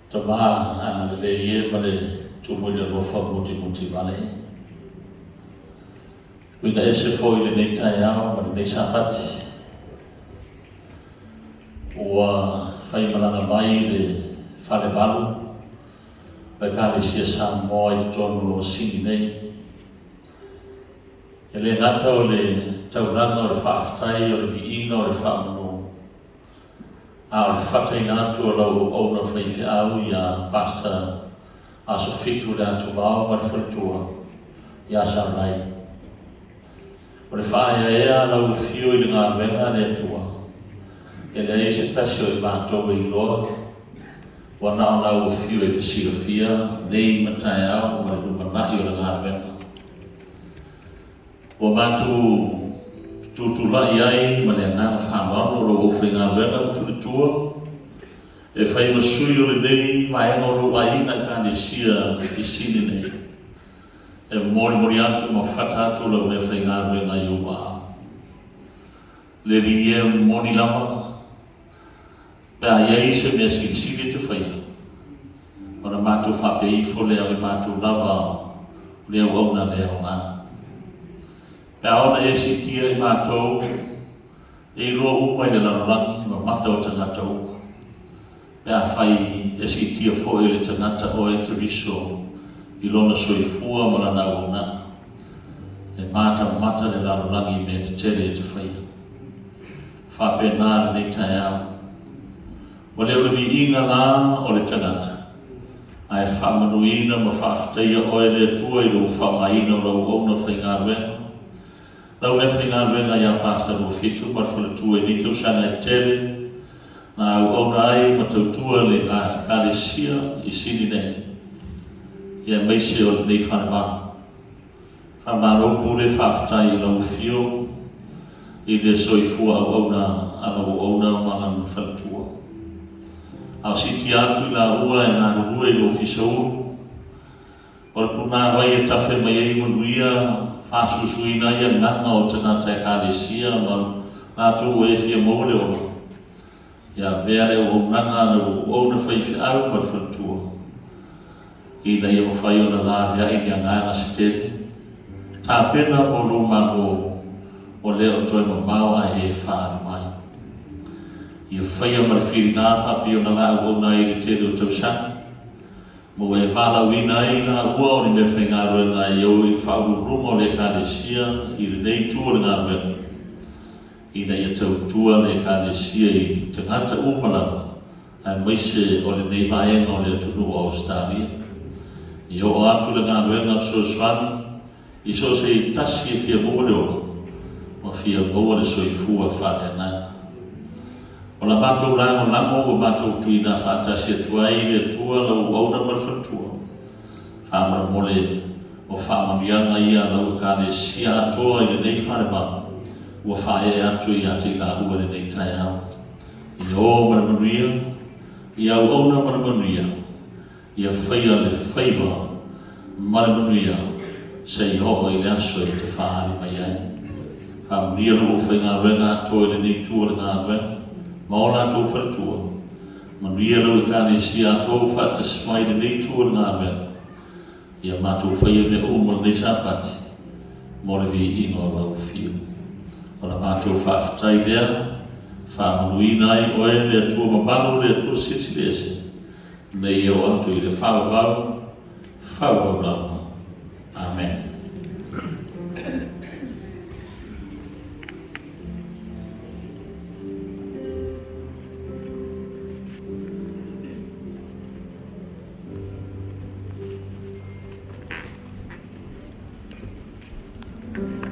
Tama ang leye male tumuli rofa muti vale. Wina ese foi le nei taiao ma nei sapati. Ua fai malanga mai le falevalu. Pai kare sia sa moa i tonu o sini nei. E le ngata o le tauranga o le whaaftai o le viina o le whaamano. A o le whataina atu o lau ouna whaiwhi au i a Pastor Asofitu Leatuvao ma le faletua i a Sarai. O le whaia ea lau fio i le ngā renga le atua. E le eise tasi o i mātou i loa. Wana o lau fio e te sirafia, nei matai au ma le dumanai o le ngā renga. O mātou tutulai ai ma le ngā whaamano lo o whi ngā renga o faletua. E whai masui o le nei vaenga o lo waina ka le sia i sini nei. E mori atu ma whata atu lau le whai ngā renga i o waa. Le rie moni lama. Pea iei se mea sili te whai. Ona mātou whape ifo leo i mātou lava leo auna leo ngā. Pea ona e si tia i mātou e roa umai le laralangi ma mata o tangata o. Pea whai e si tia fo e le tangata o e keriso i lona soifua ma lana o ngā. E mata le laralangi me te tere e te whai. Whape nā le nei tai au. O leo le viinga la o le tangata. Ai whamanuina ma whaaftaia o e le atua i lo whamaina o lau auna whai ngā renga. Lau le whai ngā renga i a Pastor Asofitu ma faletua i ni tau sanga e tere. Na au auna ai ma tautua le ngā kāresia i sini nei. Ia meise o nei whanewā. Whamaropu le whaaftai i lau fio i le soifua au auna ana o auna ma ngā faletua. Au siti atu i la ua e ngā rurua i lo fisau. O le puna vai e tawhe mai ei manuia whāsusuina i a nganga o tangata e kāresia ma nātu o e fia maule o. Ia vea leo o nganga na o na whaiwhi au ma le faletua. I na ia mawhai o na rāwea i ni a nganga se tere. Tā pena mo lo mamo o leo toi mamau a e whaari mai. Ia whaia ma le whiri ngā whapi o na ngā ua nai le tere o tausanga. Mo e whala wina i ngā ua o ni me whai ngā renga i au i whaururunga o le kāresia i le nei tua le ngā renga. I na ia tautua le kāresia i tangata umalawa a maise o le nei vaenga o le atunu o Australia. I o atu le ngā renga so swani i so se i tasi e fia mua le o. Ma fia mua le soifua whare nai. O la mātou rango lango o mātou tuina whātasi atua i le atua lau auna ma le faletua. Whamara mole o whamamianga i a lau kāre sia atoa i le nei wharewa. Ua whae atu i ate i la ua le nei tai au. I o manamanuia, i au auna manamanuia. I a whaia le whaiva manamanuia se i hoa i le aso i te whaari mai ai. Whamanuia lau o whainga renga atoa i le nei tua le ngā renga. Ma o nātou faletua. Manuia lau i kāne si ātou whātas mai le nei tua ngā mea. Ia mātou whaia me uma nei sapati. Mo le vi ino lau fio. O la mātou whaaftai lea. Whamanuina ai o e le atua mabano le atua sisi lese. Nei au atu i le whawawau. Whawawau lau. Amen. Thank you.